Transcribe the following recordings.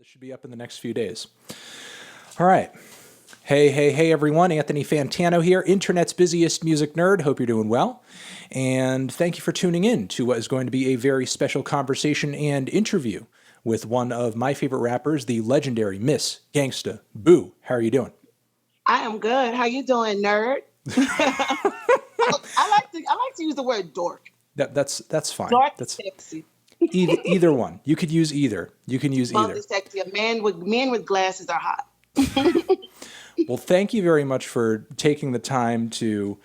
should be up in the next few days. All right. Hey, everyone. Anthony Fantano here, internet's busiest music nerd. Hope you're doing well. And thank you for tuning in to what is going to be a very special conversation and interview with one of my favorite rappers, the legendary Miss Gangsta Boo. How are you doing? I am good. How you doing, nerd? I like to use the word dork. That's fine. Dork is That's sexy. either one. You could use either. You can use Both either. is sexy. Men with glasses are hot. Well, thank you very much for taking the time to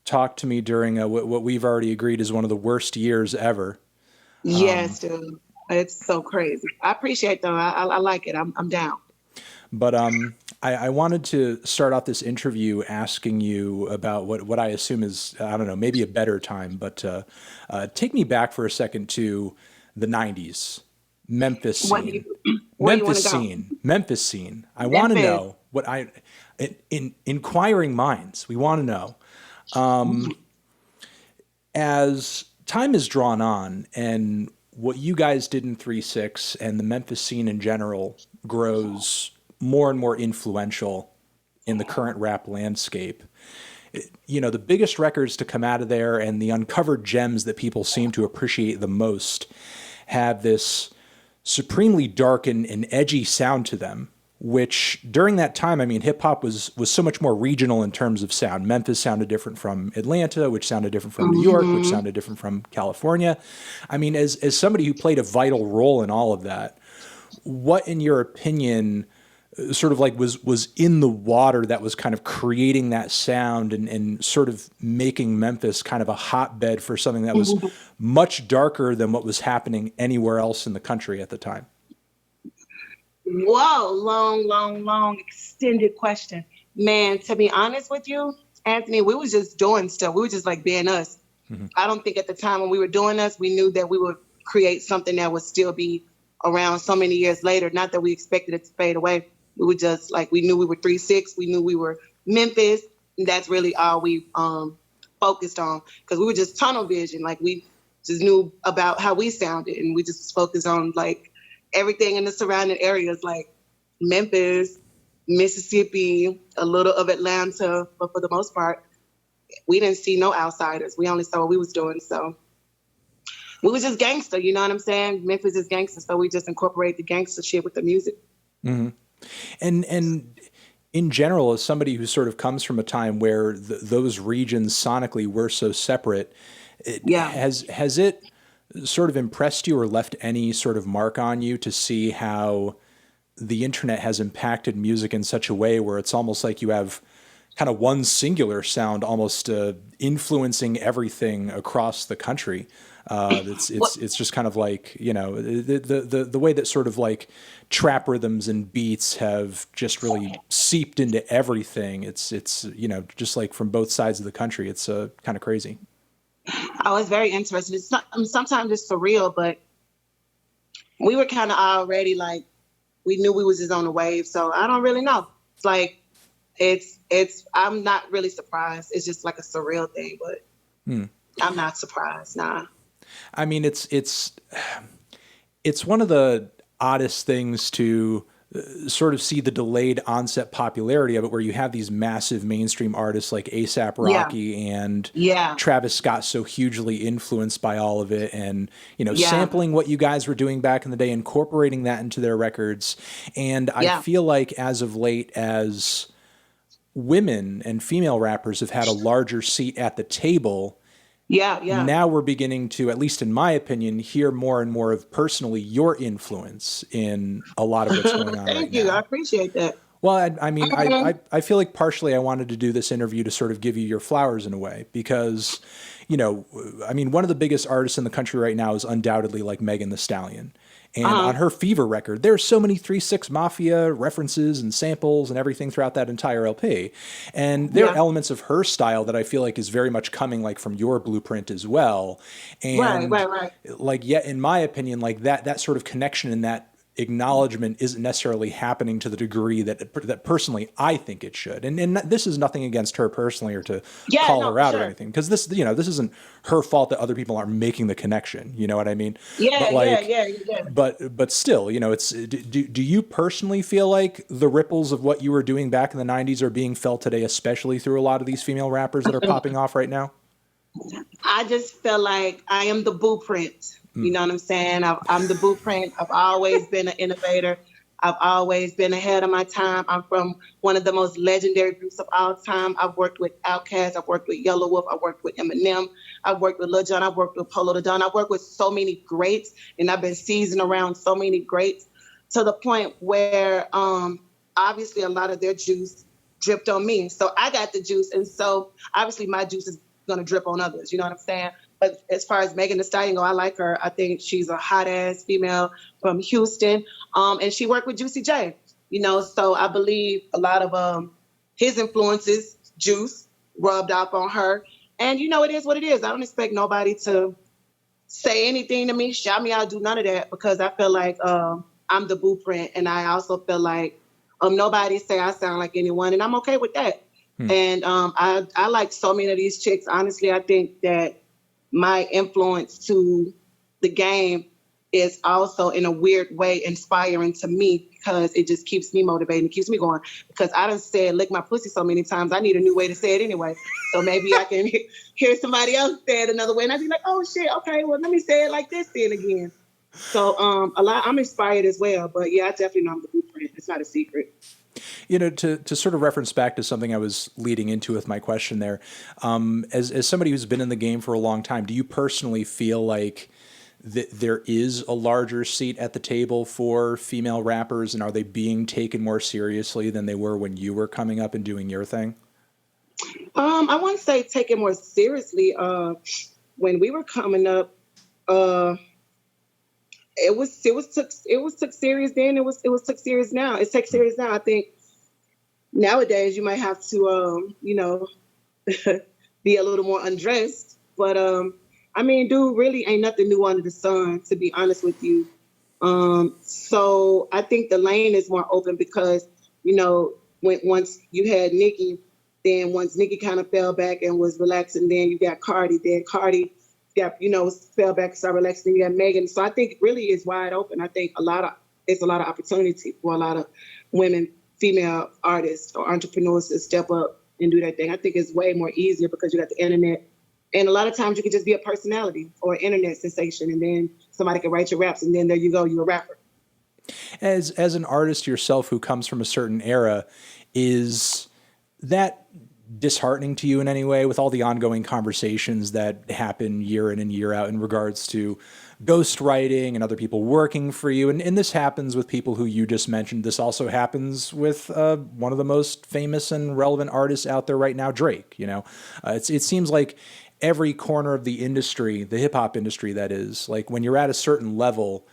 talk to me during what we've already agreed is one of the worst years ever. Yes, dude. It's so crazy. I appreciate though. I like it. I'm down. But I wanted to start off this interview asking you about what I assume is, I don't know, maybe a better time, but take me back for a second to the 90s, Memphis scene. Where you want to go? Memphis scene. I want to Memphis. know in inquiring minds, we want to know, as time is drawn on and what you guys did in 3-6 and the Memphis scene in general grows more and more influential in the current rap landscape. You know, the biggest records to come out of there and the uncovered gems that people seem to appreciate the most have this supremely dark and edgy sound to them, which during that time, I mean, hip hop was so much more regional in terms of sound. Memphis sounded different from Atlanta, which sounded different from New York, which sounded different from California. I mean, as somebody who played a vital role in all of that, what, in your opinion, sort of like was in the water that was kind of creating that sound and sort of making Memphis kind of a hotbed for something that was much darker than what was happening anywhere else in the country at the time? Whoa, long, extended question. Man, to be honest with you, Anthony, we was just doing stuff. We were just like being us. I don't think at the time when we were doing us, we knew that we would create something that would still be around so many years later. Not that we expected it to fade away. We were just like, we knew we were 3-6. We knew we were Memphis. And that's really all we focused on, because we were just tunnel vision. Like, we just knew about how we sounded, and we just focused on like everything in the surrounding areas, like Memphis, Mississippi, a little of Atlanta, but for the most part, we didn't see no outsiders. We only saw what we was doing. So we was just gangster, you know what I'm saying? Memphis is gangster, so we just incorporate the gangster shit with the music. Mm-hmm. And in general, as somebody who sort of comes from a time where those regions sonically were so separate, has it sort of impressed you or left any sort of mark on you to see how the internet has impacted music in such a way where it's almost like you have kind of one singular sound almost influencing everything across the country? It's just kind of like, you know, the way that sort of like trap rhythms and beats have just really seeped into everything. It's you know, just like from both sides of the country. It's kind of crazy. I was very interested. Sometimes it's surreal, but we were kind of already like, we knew we was just on the wave. So I don't really know. It's like, I'm not really surprised. It's just like a surreal thing, but I'm not surprised. Nah. I mean, it's one of the oddest things to sort of see the delayed onset popularity of it, where you have these massive mainstream artists like A$AP Rocky and Travis Scott so hugely influenced by all of it, and, you know, sampling what you guys were doing back in the day, incorporating that into their records. And I feel like as of late, as women and female rappers have had a larger seat at the table, now we're beginning to, at least in my opinion, hear more and more of personally your influence in a lot of what's going on right now. Thank you. I appreciate that. Well, I mean, I feel like partially I wanted to do this interview to sort of give you your flowers in a way, because, you know, I mean, one of the biggest artists in the country right now is undoubtedly like Megan Thee Stallion. And on her Fever record, there's so many 3-6 Mafia references and samples and everything throughout that entire LP. And there are elements of her style that I feel like is very much coming like from your blueprint as well. And right. like, yet in my opinion, like that sort of connection and that acknowledgement isn't necessarily happening to the degree that personally I think it should. And this is nothing against her personally or to Yeah, call no, her for out or sure. anything, because this isn't her fault that other people aren't making the connection. You know what I mean? Yeah, But yeah, like, yeah, yeah. but still, it's do you personally feel like the ripples of what you were doing back in the 90s are being felt today, especially through a lot of these female rappers that are popping off right now? I just feel like I am the blueprint. You know what I'm saying? I'm the blueprint. I've always been an innovator. I've always been ahead of my time. I'm from one of the most legendary groups of all time. I've worked with Outkast. I've worked with Yellow Wolf. I've worked with Eminem. I've worked with Lil Jon. I've worked with Polo the Don. I've worked with so many greats, and I've been seasoned around so many greats to the point where obviously a lot of their juice dripped on me. So I got the juice, and so obviously my juice is going to drip on others. You know what I'm saying? But as far as Megan Thee Stallion go, I like her. I think she's a hot ass female from Houston, and she worked with Juicy J. So I believe a lot of his influences, juice, rubbed off on her. And it is what it is. I don't expect nobody to say anything to me, shout me out, do none of that, because I feel like I'm the blueprint, and I also feel like nobody say I sound like anyone, and I'm okay with that. And I like so many of these chicks. Honestly, I think that my influence to the game is also in a weird way inspiring to me, because it just keeps me motivated and keeps me going, because I done said lick my pussy so many times, I need a new way to say it anyway. So maybe I can hear somebody else say it another way, and I'd be like, oh shit, okay, well let me say it like this then again. So I'm inspired as well. But yeah, I definitely know I'm the blueprint. It's not a secret. To sort of reference back to something I was leading into with my question there, as somebody who's been in the game for a long time, do you personally feel like there is a larger seat at the table for female rappers, and are they being taken more seriously than they were when you were coming up and doing your thing? I wouldn't say take it more seriously. When we were coming up, it was took serious then. It was took serious now. It's take serious now. I think nowadays you might have to be a little more undressed. But I mean, dude, really ain't nothing new under the sun, to be honest with you. So I think the lane is more open because once you had Nicki, then once Nicki kind of fell back and was relaxing, then you got Cardi. Then Cardi got fell back and started relaxing. Then you got Megan. So I think it really is wide open. I think it's a lot of opportunity for a lot of women, female artists or entrepreneurs to step up and do that thing. I think it's way more easier because you got the internet. And a lot of times you can just be a personality or an internet sensation, and then somebody can write your raps, and then there you go, you're a rapper. As an artist yourself who comes from a certain era, is that disheartening to you in any way, with all the ongoing conversations that happen year in and year out in regards to ghostwriting and other people working for you? And this happens with people who you just mentioned. This also happens with one of the most famous and relevant artists out there right now, Drake. It seems like every corner of the industry, the hip hop industry, that is, like when you're at a certain level,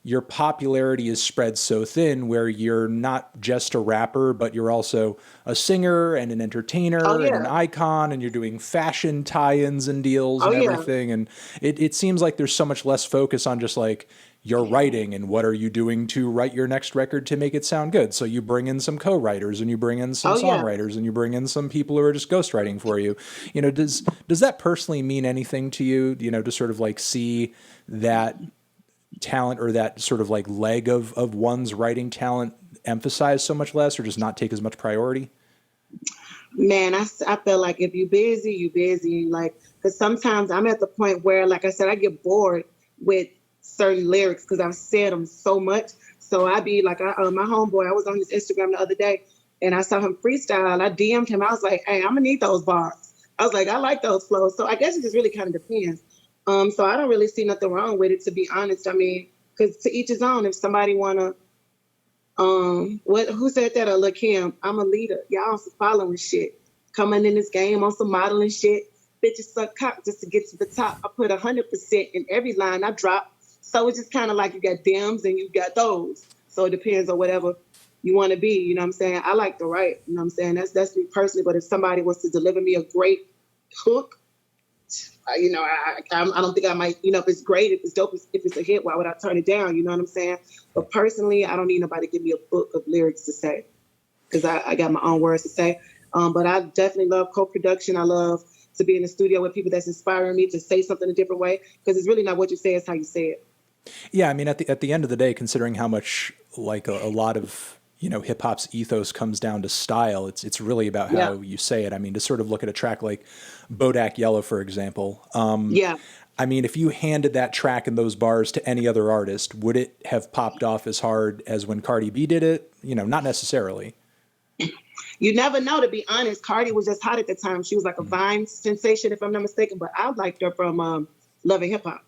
your popularity is spread so thin where you're not just a rapper, but you're also a singer and an entertainer and an icon, and you're doing fashion tie-ins and deals and everything. And it seems like there's so much less focus on just like your writing and what are you doing to write your next record to make it sound good. So you bring in some co-writers and you bring in some songwriters and you bring in some people who are just ghostwriting for you. Does that personally mean anything to you, to sort of like see that talent or that sort of like leg of one's writing talent emphasized so much less or just not take as much priority? Man, I feel like if you're busy, you're busy. Like, because sometimes I'm at the point where, like I said, I get bored with certain lyrics because I've said them so much. So I be like, my homeboy, I was on his Instagram the other day and I saw him freestyle. I DM'd him. I was like, hey, I'm gonna need those bars. I was like, I like those flows. So I guess it just really kind of depends. So I don't really see nothing wrong with it, to be honest. I mean, because to each his own. If somebody wanna, who said that? Look, Kim, I'm a leader. Y'all on some following shit. Coming in this game on some modeling shit. Bitches suck cock just to get to the top. I put 100% in every line I drop. So it's just kind of like you got thems and you got those. So it depends on whatever you want to be. You know what I'm saying? I like to write. You know what I'm saying? That's me personally. But if somebody wants to deliver me a great hook, I don't think I might, if it's great, if it's dope, if it's a hit, why would I turn it down? You know what I'm saying? But personally, I don't need nobody to give me a book of lyrics to say, because I got my own words to say. But I definitely love co-production. I love to be in the studio with people that's inspiring me to say something a different way, because it's really not what you say, it's how you say it. Yeah, I mean, at the end of the day, considering how much like a lot of hip hop's ethos comes down to style, it's really about how you say it. I mean, to sort of look at a track like Bodak Yellow, for example. Yeah. I mean, if you handed that track and those bars to any other artist, would it have popped off as hard as when Cardi B did it? Not necessarily. You never know, to be honest. Cardi was just hot at the time. She was like a Vine sensation, if I'm not mistaken. But I liked her from Love and Hip Hop.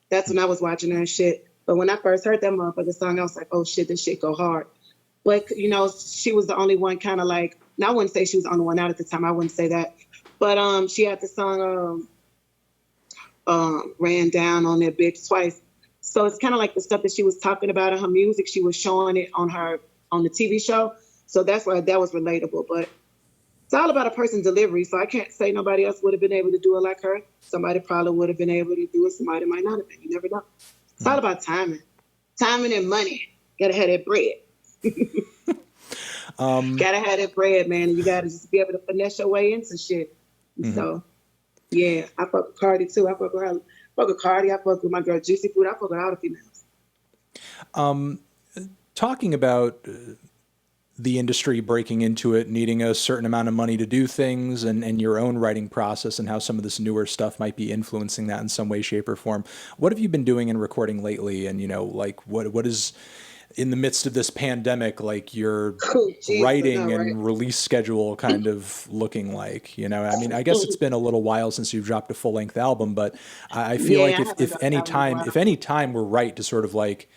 That's when I was watching her and shit. But when I first heard that motherfucker song, I was like, oh shit, this shit go hard. But, she was the only one kind of like, and I wouldn't say she was the only one out at the time. I wouldn't say that. But she had the song Ran Down on that bitch twice. So it's kind of like the stuff that she was talking about in her music. She was showing it on the TV show. So that's why that was relatable. But it's all about a person's delivery. So I can't say nobody else would have been able to do it like her. Somebody probably would have been able to do it. Somebody might not have been. You never know. It's all about timing. Timing and money. Gotta have that bread. Gotta have that bread, man. And you gotta just be able to finesse your way into shit. So, yeah, I fuck with Cardi too. I fuck with her. I fuck with Cardi. I fuck with my girl Juicy Food. I fuck with all the females. Talking about the industry breaking into it, needing a certain amount of money to do things, and your own writing process and how some of this newer stuff might be influencing that in some way, shape, or form. What have you been doing and recording lately? And, like what is in the midst of this pandemic, like your writing and release schedule kind of looking like? I mean, I guess it's been a little while since you've dropped a full length album, but I feel like if any time we're right to sort of like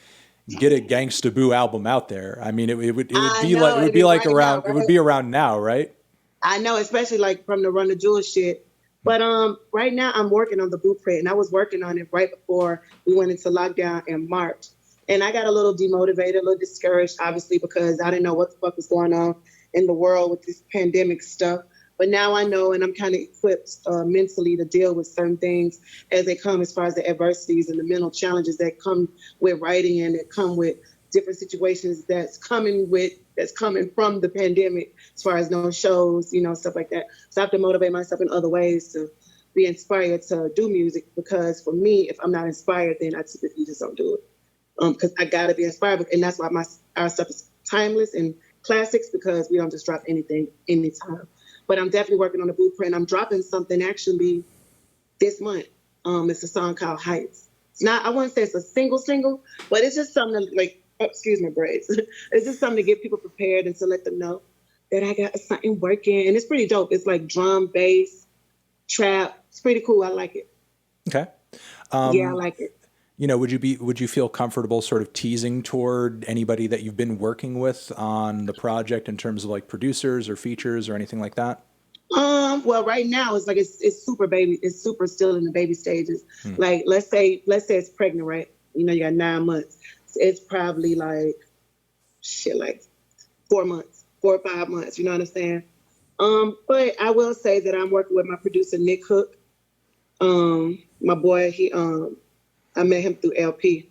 get a Gangsta Boo album out there, I mean, it would be around now, right? I know, especially like from the Run the Jewels shit. But right now I'm working on the blueprint, and I was working on it right before we went into lockdown in March. And I got a little demotivated, a little discouraged, obviously, because I didn't know what the fuck was going on in the world with this pandemic stuff. But now I know, and I'm kind of equipped mentally to deal with certain things as they come, as far as the adversities and the mental challenges that come with writing and that come with different situations that's coming from the pandemic, as far as no shows, stuff like that. So I have to motivate myself in other ways to be inspired to do music, because for me, if I'm not inspired, then I typically just don't do it. Because I gotta be inspired, and that's why our stuff is timeless and classics, because we don't just drop anything anytime. But I'm definitely working on the blueprint. I'm dropping something actually this month. It's a song called Heights. It's not, I wouldn't say it's a single, but it's just something to, like, excuse my braids. It's just something to get people prepared and to let them know that I got something working. And it's pretty dope. It's like drum, bass, trap. It's pretty cool. I like it. Okay. Yeah, I like it. Would you feel comfortable sort of teasing toward anybody that you've been working with on the project in terms of like producers or features or anything like that? Well, right now it's like it's super baby. It's super still in the baby stages. Like let's say it's pregnant, right? You got 9 months. It's probably like 4 months, 4 or 5 months. You know what I'm saying? But I will say that I'm working with my producer Nick Hook. My boy, I met him through LP.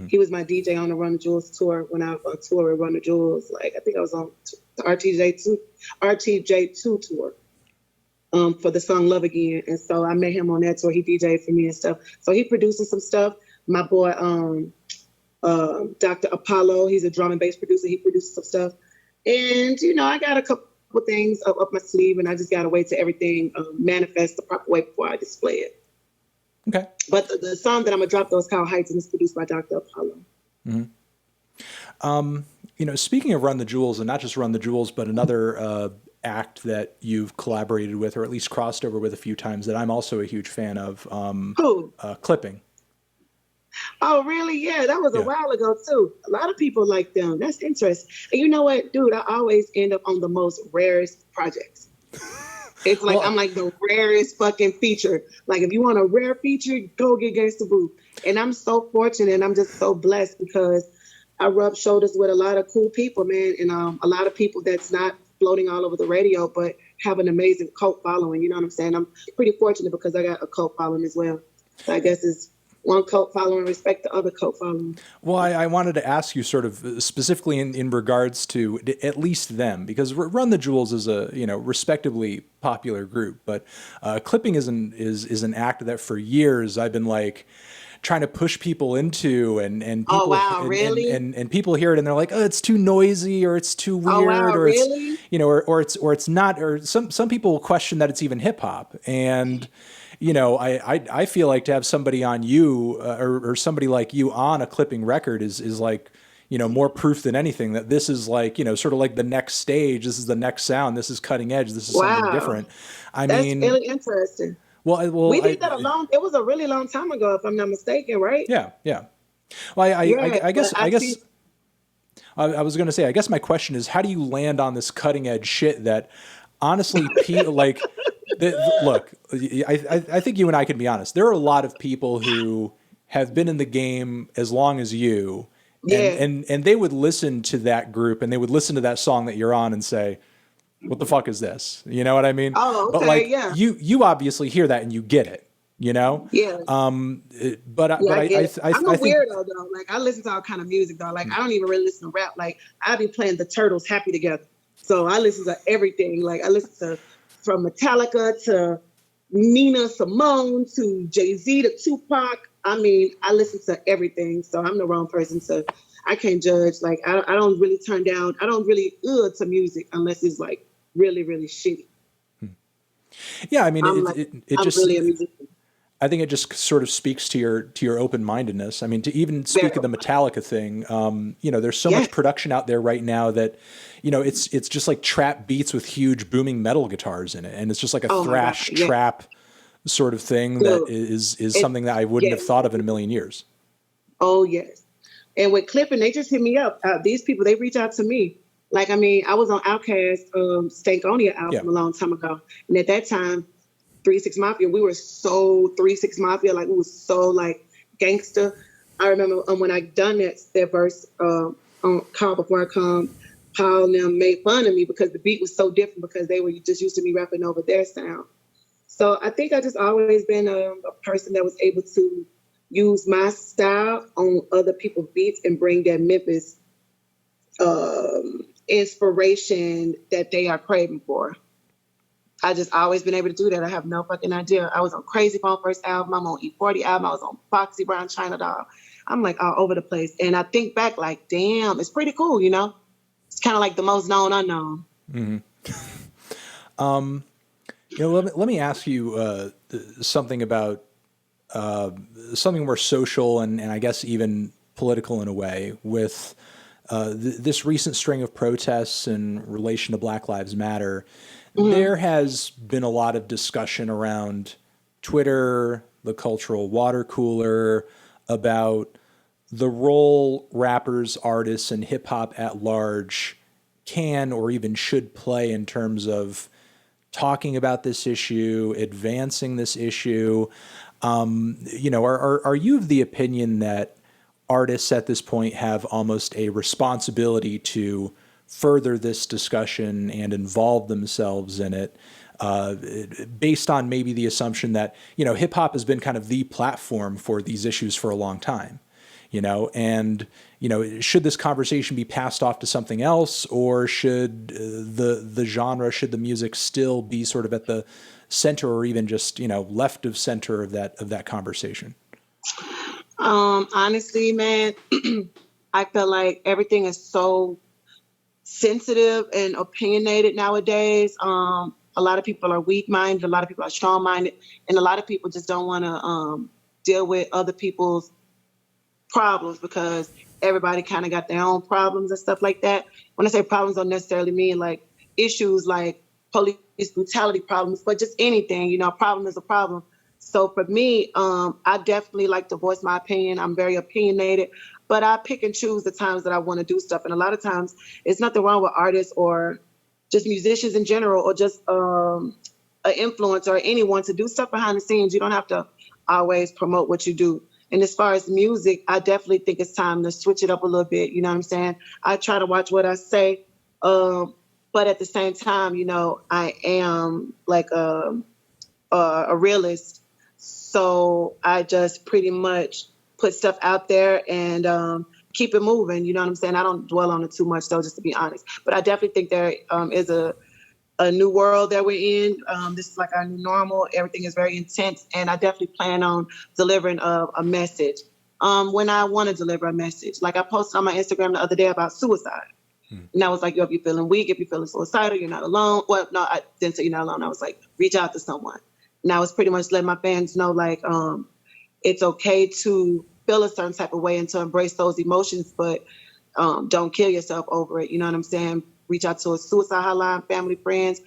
He was my DJ on the Run the Jewels tour when I was on tour with Run the Jewels. Like, I think I was on the RTJ2 tour for the song Love Again. And so I met him on that tour. He DJ'd for me and stuff. So he producing some stuff. My boy, Dr. Apollo, he's a drum and bass producer. He produces some stuff. And, I got a couple things up my sleeve, and I just got to wait till everything manifests the proper way before I display it. Okay. But the song that I'm going to drop, though, is called Heights, and it's produced by Dr. Apollo. Speaking of Run the Jewels, and not just Run the Jewels, but another act that you've collaborated with, or at least crossed over with a few times, that I'm also a huge fan of, Who? Clipping. Oh, really? Yeah, that was a while ago, too. A lot of people like them. That's interesting. And you know what, dude? I always end up on the most rarest projects. It's like, I'm like the rarest fucking feature. Like, if you want a rare feature, go get Gangsta Boo. And I'm so fortunate, and I'm just so blessed, because I rub shoulders with a lot of cool people, man. And a lot of people that's not floating all over the radio, but have an amazing cult following. You know what I'm saying? I'm pretty fortunate because I got a cult following as well. So I guess it's one cult following respect the other cult following. Well, I wanted to ask you sort of specifically in regards to at least them, because Run the Jewels is a, you know, respectably popular group, but clipping is an act that for years I've been like trying to push people into, and Oh people wow, really? and people hear it and they're like, oh, it's too noisy, or it's too Oh wow, weird, or it's, really? you know, or it's not, or some people question that it's even hip hop. And you know, I feel like to have somebody on you, or somebody like you on a clipping record is like, you know, more proof than anything that this is like, you know, sort of like the next stage. This is the next sound. This is cutting edge. This is something Wow, different. I that's mean, really interesting. well, We did that it was a really long time ago, if I'm not mistaken, right? yeah, yeah. Well, Yeah, I but guess, I see. I was going to say, I guess my question is, how do you land on this cutting edge shit that honestly, like, look, I think you and I can be honest. There are a lot of people who have been in the game as long as you, Yeah. and they would listen to that group and they would listen to that song that you're on and say, what the fuck is this? You know what I mean? Oh, But okay, like yeah. you obviously hear that and you get it, you know? Yeah. But Yeah, I get it. I'm a I think, weirdo though. Like I listen to all kind of music though. Like I don't even really listen to rap. Like I be playing the Turtles happy together. So I listen to everything. Like I listen to from Metallica to Nina Simone to Jay-Z to Tupac. I mean, I listen to everything. So I'm the wrong person to I can't judge. Like I don't really turn down. I don't really to music unless it's like really, really shitty. yeah, I mean, I'm like it I'm just, really a musician. I think it just sort of speaks to your open mindedness. I mean, to even speak Very of the Metallica thing, you know, there's so much yes. production out there right now that, you know, it's just like trap beats with huge booming metal guitars in it, and it's just like a Oh my God. thrash Yes. trap sort of thing that Look, is it something that I wouldn't have yes. thought of in a million years. Oh yes. And with clipping, they just hit me up. These people, they reach out to me. Like, I mean, I was on Outkast Stankonia Yeah, album a long time ago. And at that time, 3-6 Mafia, we were so 3-6 Mafia, like we was so like gangster. I remember when I done that verse on Call Before I Come, Paul and them made fun of me because the beat was so different because they were just used to me rapping over their sound. So I think I just always been a person that was able to use my style on other people's beats and bring that Memphis inspiration that they are craving for. I just always been able to do that. I have no fucking idea. I was on Crazy Phone first album. I'm on E40 album. I was on Foxy Brown China Doll. I'm like all over the place. And I think back like, damn, it's pretty cool, you know? It's kind of like the most known unknown. you know, let me ask you something about something more social and I guess even political in a way with this recent string of protests in relation to Black Lives Matter. There has been a lot of discussion around Twitter, the cultural water cooler, about the role rappers, artists, and hip hop at large can or even should play in terms of talking about this issue, advancing this issue. You know, are you of the opinion that artists at this point have almost a responsibility to further this discussion and involve themselves in it, based on maybe the assumption that, you know, hip hop has been kind of the platform for these issues for a long time, you know, and, you know, should this conversation be passed off to something else, or should the genre, should the music still be sort of at the center or even just, you know, left of center of that conversation? Honestly, man, I feel like everything is so sensitive and opinionated nowadays. A lot of people are weak-minded, a lot of people are strong-minded, and a lot of people just don't want to deal with other people's problems because everybody kind of got their own problems and stuff like that. When I say problems, don't necessarily mean like issues like police brutality problems, but just anything, you know, a problem is a problem. So for me, I definitely like to voice my opinion. I'm very opinionated, but I pick and choose the times that I want to do stuff. And a lot of times it's nothing wrong with artists or just musicians in general, or just an influencer or anyone to do stuff behind the scenes. You don't have to always promote what you do. And as far as music, I definitely think it's time to switch it up a little bit. You know what I'm saying? I try to watch what I say. but at the same time, I am like a realist. So I just pretty much put stuff out there and keep it moving. You know what I'm saying? I don't dwell on it too much, though, just to be honest. But I definitely think there is a new world that we're in. This is like our new normal. Everything is very intense. And I definitely plan on delivering a message when I want to deliver a message. Like I posted on my Instagram the other day about suicide. And I was like, yo, if you're feeling weak, if you're feeling suicidal, you're not alone. Well, no, I didn't say you're not alone. I was like, reach out to someone. And I was pretty much letting my fans know, like, it's okay to feel a certain type of way and to embrace those emotions, but don't kill yourself over it. You know what I'm saying? Reach out to a suicide hotline, family, friends,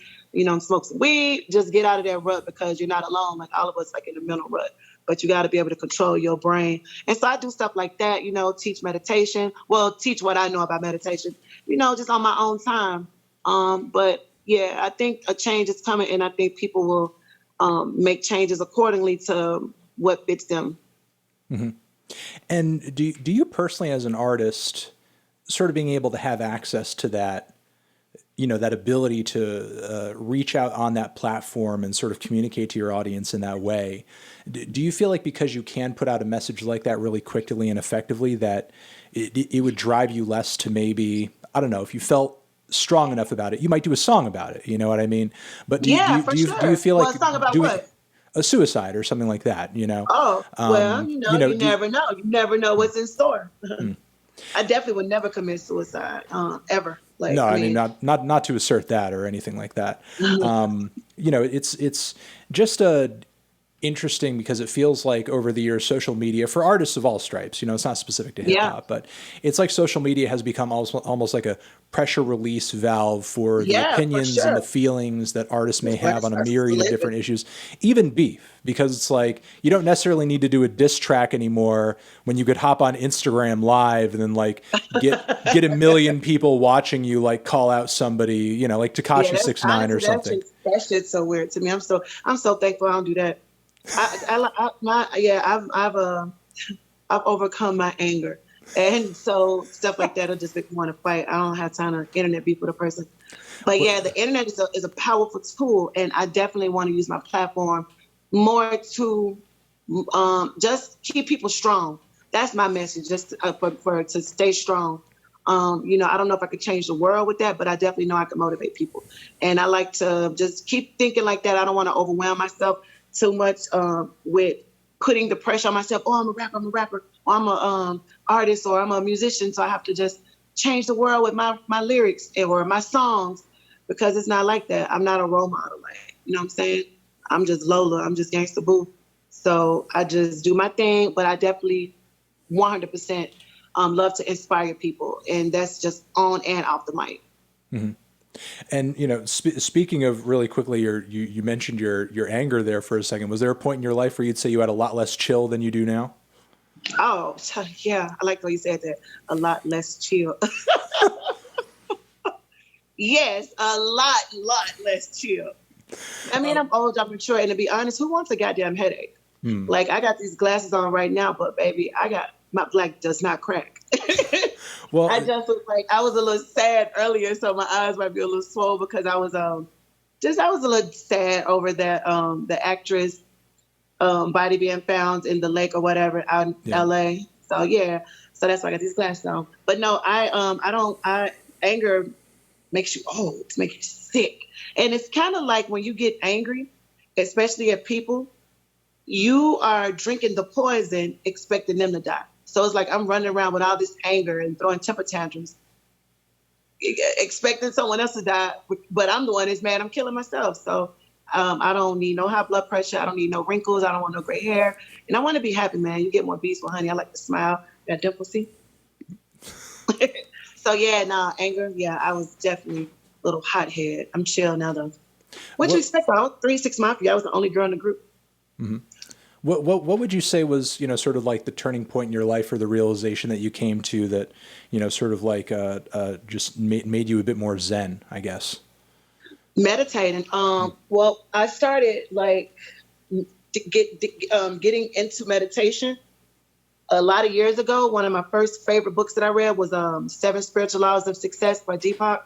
smoke some weed, just get out of that rut because you're not alone. Like all of us, like in a mental rut, but you got to be able to control your brain. And so I do stuff like that, teach meditation. Well, teach what I know about meditation, just on my own time. But yeah, I think a change is coming and I think people will make changes accordingly to what fits them. Mm-hmm. And do you personally, as an artist, sort of being able to have access to that, that ability to reach out on that platform and sort of communicate to your audience in that way, do you feel like because you can put out a message like that really quickly and effectively that it would drive you less to maybe, I don't know, if you felt strong enough about it, you might do a song about it, you know what I mean? But do you feel like a song about what? A suicide or something like that, Oh, well, you never know. You never know what's in store. I definitely would never commit suicide, ever. Like, no, I mean, not to assert that or anything like that. It's just interesting because it feels like over the years, social media for artists of all stripes, it's not specific to hip hop, but it's like social media has become almost like a pressure release valve for the opinions and the feelings that artists may have on a myriad of different issues, even beef, because it's like, you don't necessarily need to do a diss track anymore when you could hop on Instagram live and then like get a million people watching you, like call out somebody, like Tekashi 6ix9ine or something. That shit's so weird to me. I'm so thankful I don't do that. I've overcome my anger, and so stuff like that will just make me want to fight. I don't have time to internet beef with a person, but yeah, the internet is a powerful tool, and I definitely want to use my platform more to just keep people strong. That's my message, just for to stay strong. I don't know if I could change the world with that, but I definitely know I can motivate people, and I like to just keep thinking like that. I don't want to overwhelm myself too much with putting the pressure on myself. Oh, I'm a rapper, or I'm a artist, or I'm a musician. So I have to just change the world with my lyrics or my songs, because it's not like that. I'm not a role model. Like, you know what I'm saying? I'm just Lola. I'm just Gangsta Boo. So I just do my thing, but I definitely 100% love to inspire people. And that's just on and off the mic. Mm-hmm. And, speaking of really quickly, you mentioned your anger there for a second. Was there a point in your life where you'd say you had a lot less chill than you do now? Oh, yeah. I like the way you said that. A lot less chill. Yes, a lot less chill. I mean, I'm old, I'm mature, and to be honest, who wants a goddamn headache? Like, I got these glasses on right now, but baby, my black does not crack. Well, I just was like, I was a little sad earlier, so my eyes might be a little swollen because I was a little sad over that the actress body being found in the lake or whatever out in LA. So yeah, so that's why I got these glasses on. But no, anger makes you old, makes you sick, and it's kind of like when you get angry, especially at people, you are drinking the poison, expecting them to die. So it's like I'm running around with all this anger and throwing temper tantrums, expecting someone else to die, but I'm the one that's mad. I'm killing myself. So I don't need no high blood pressure. I don't need no wrinkles. I don't want no gray hair. And I want to be happy, man. You get more beats with honey. I like to smile. Got dimple, see? So yeah, anger. Yeah, I was definitely a little hothead. I'm chill now though. What you expect? I was 3-6 Mafia. I was the only girl in the group. Mm-hmm. What would you say was, sort of like the turning point in your life, or the realization that you came to that, sort of like just made you a bit more zen, I guess? Meditating. Well, I started like getting into meditation a lot of years ago. One of my first favorite books that I read was 7 Spiritual Laws of Success by Deepak.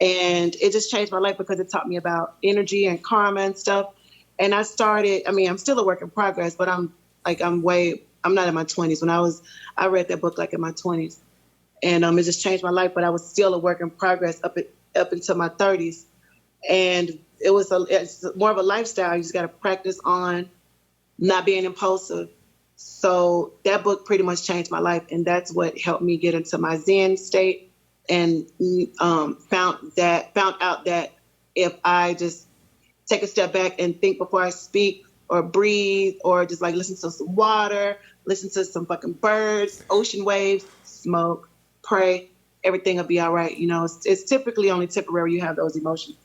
And it just changed my life because it taught me about energy and karma and stuff. And I started, I mean, I'm still a work in progress, but I'm not in my 20s. I read that book like in my 20s. And it just changed my life, but I was still a work in progress up until my 30s. And it's more of a lifestyle. You just got to practice on not being impulsive. So that book pretty much changed my life. And that's what helped me get into my Zen state, and found out that if I just take a step back and think before I speak or breathe or just like listen to some water, listen to some fucking birds, ocean waves, smoke, pray, everything will be all right. You know, it's typically only temporary you have those emotions.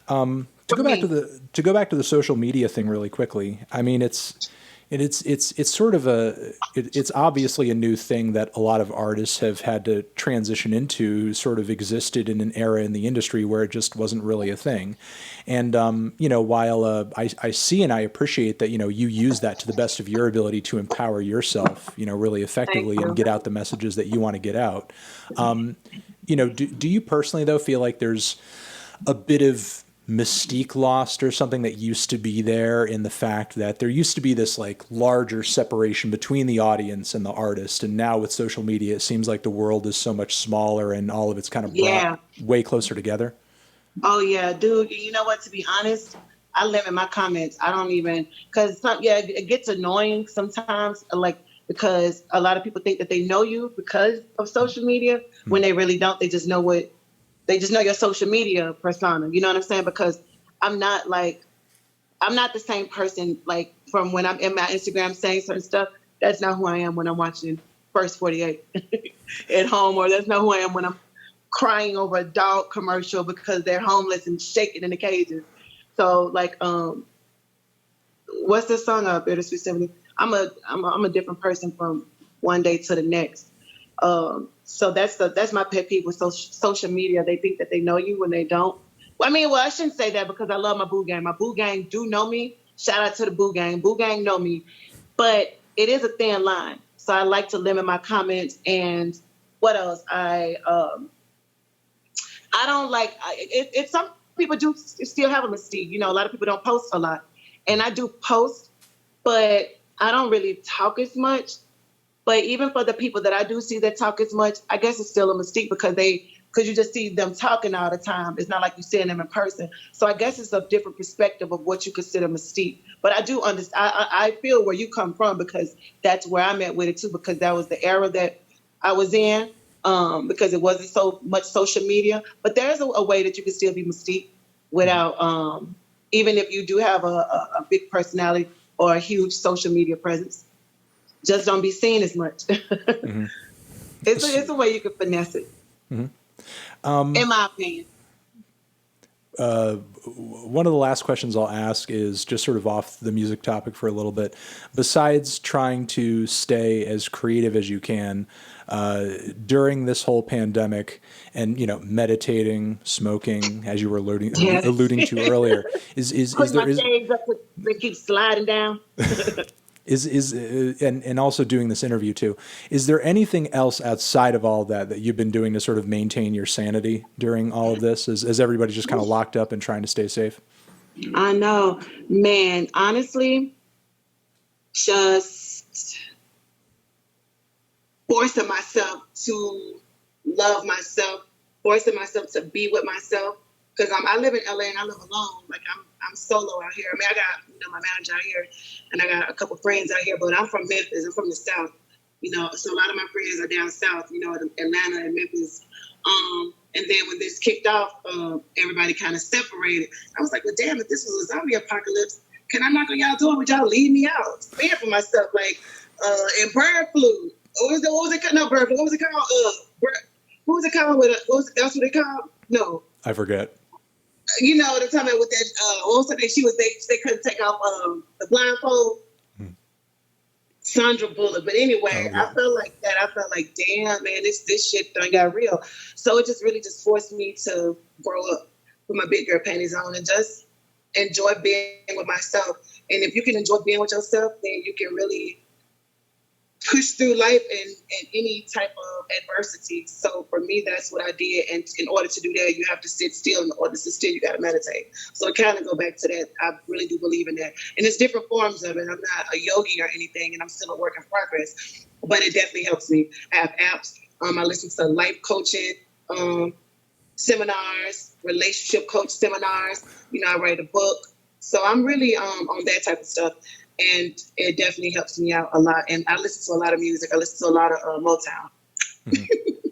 To go back to the social media thing really quickly. I mean, it's sort of it's obviously a new thing that a lot of artists have had to transition into, sort of existed in an era in the industry where it just wasn't really a thing. And, you know, while I see and I appreciate that, you know, you use that to the best of your ability to empower yourself, you know, really effectively and get out the messages that you want to get out. You know, do you personally, though, feel like there's a bit of mystique lost or something that used to be there, in the fact that there used to be this like larger separation between the audience and the artist, and now with social media it seems like the world is so much smaller and all of it's kind of brought way closer together? Oh yeah, dude. You know what, to be honest, I limit my comments. I don't even, because it gets annoying sometimes, like, because a lot of people think that they know you because of social media when they really don't. They just know your social media persona. You know what I'm saying? Because I'm not the same person, like, from when I'm in my Instagram saying certain stuff. That's not who I am when I'm watching First 48 at home, or that's not who I am when I'm crying over a dog commercial because they're homeless and shaking in the cages. So like, what's this song up, Bittersweet 70? I'm a different person from one day to the next. So that's my pet peeve with social media. They think that they know you when they don't. Well, I shouldn't say that because I love my Boo Gang. My Boo Gang do know me. Shout out to the Boo Gang. Boo Gang know me. But it is a thin line. So I like to limit my comments. And what else? I don't like it. Some people do still have a mystique. You know, a lot of people don't post a lot. And I do post, but I don't really talk as much. But even for the people that I do see that talk as much, I guess it's still a mystique because you just see them talking all the time. It's not like you seeing them in person. So I guess it's a different perspective of what you consider mystique. But I do understand. I feel where you come from, because that's where I'm at with it too, because that was the era that I was in, because it wasn't so much social media. But there's a way that you can still be mystique without, even if you do have a big personality or a huge social media presence. Just don't be seen as much. Mm-hmm. It's a way you can finesse it, in my opinion. One of the last questions I'll ask is just sort of off the music topic for a little bit. Besides trying to stay as creative as you can during this whole pandemic, and, you know, meditating, smoking, as you were alluding to earlier, is there they keep sliding down. And also doing this interview too. Is there anything else outside of all that you've been doing to sort of maintain your sanity during all of this? Is everybody just kind of locked up and trying to stay safe? I know, man. Honestly, just forcing myself to love myself, forcing myself to be with myself. Because I live in LA and I live alone. Like I'm solo out here. I mean, I got my manager out here, and I got a couple friends out here. But I'm from Memphis. I'm from the South. So a lot of my friends are down south. Atlanta and Memphis. And then when this kicked off, everybody kind of separated. I was like, well, damn, if this was a zombie apocalypse, can I knock on y'all door? Would y'all leave me out? Stand for myself, and bird flu. What was it? No, bird flu. What was it called? What was it called? That's what they called? No, I forget. You know what I'm talking about with that. Also, they couldn't take off the blindfold. Sandra Bullock. But anyway, I felt like that. I felt like, damn, man, this shit done got real. So it just really just forced me to grow up with my big girl panties on and just enjoy being with myself. And if you can enjoy being with yourself, then you can really push through life and any type of adversity. So for me, that's what I did. And in order to do that, you have to sit still. In order to sit still, you got to meditate. So I kind of go back to that. I really do believe in that. And there's different forms of it. I'm not a yogi or anything, and I'm still a work in progress. But it definitely helps me. I have apps. I listen to life coaching seminars, relationship coach seminars. I write a book. So I'm really on that type of stuff. And it definitely helps me out a lot. And I listen to a lot of music. I listen to a lot of Motown. Mm-hmm.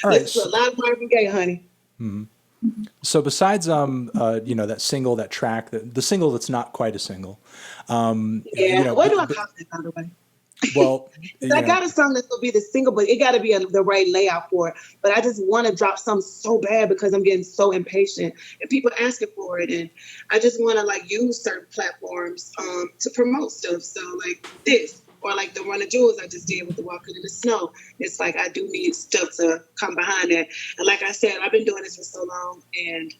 All right. Listen to a lot of Marvin Gaye, honey. Mm-hmm. So besides, that single, that track, the single that's not quite a single. Where do I call that, by the way? Well, I got a song that's gonna be the single, but it got to be the right layout for it. But I just want to drop something so bad because I'm getting so impatient and people asking for it, and I just want to use certain platforms to promote stuff. So like this, or like the Run of Jewels I just did with the Walking in the Snow. It's like I do need stuff to come behind that. And like I said, I've been doing this for so long, and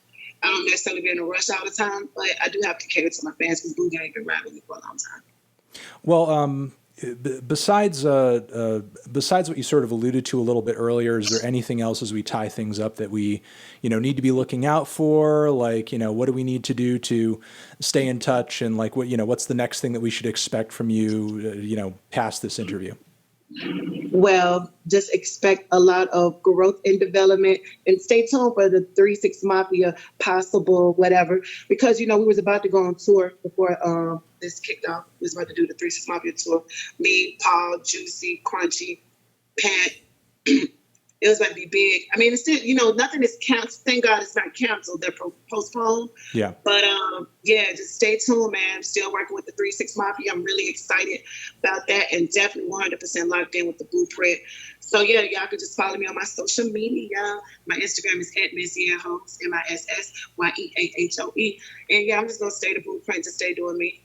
I don't necessarily be in a rush all the time, but I do have to cater to my fans because Boo Gang been riding with me for a long time. Well, besides what you sort of alluded to a little bit earlier, is there anything else as we tie things up that we, need to be looking out for? Like, what do we need to do to stay in touch? And like, what's the next thing that we should expect from you, past this interview? Well, just expect a lot of growth and development, and stay tuned for the 3-6 Mafia possible whatever, because we was about to go on tour before this kicked off. We was about to do the 3-6 Mafia tour. Me, Paul, Juicy, Crunchy, Pat. It was about to be big. I mean, it's still, nothing is canceled. Thank God it's not canceled. They're postponed. Yeah. But just stay tuned, man. I'm still working with the 3-6 Mafia. I'm really excited about that, and definitely 100% locked in with the blueprint. So yeah, y'all can just follow me on my social media. My Instagram is @MissYeahoo, MissYeahoe. And yeah, I'm just gonna stay the blueprint to stay doing me.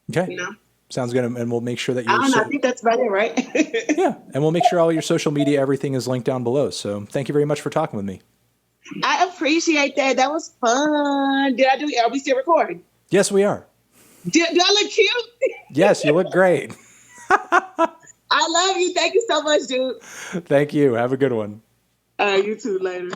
Okay. Sounds good, and we'll make sure that I think that's about it, right? Yeah, and we'll make sure all your social media, everything is linked down below. So thank you very much for talking with me. I appreciate that. That was fun. Are we still recording? Yes, we are. Do I look cute? Yes, you look great. I love you. Thank you so much, dude. Thank you. Have a good one. You too. Later.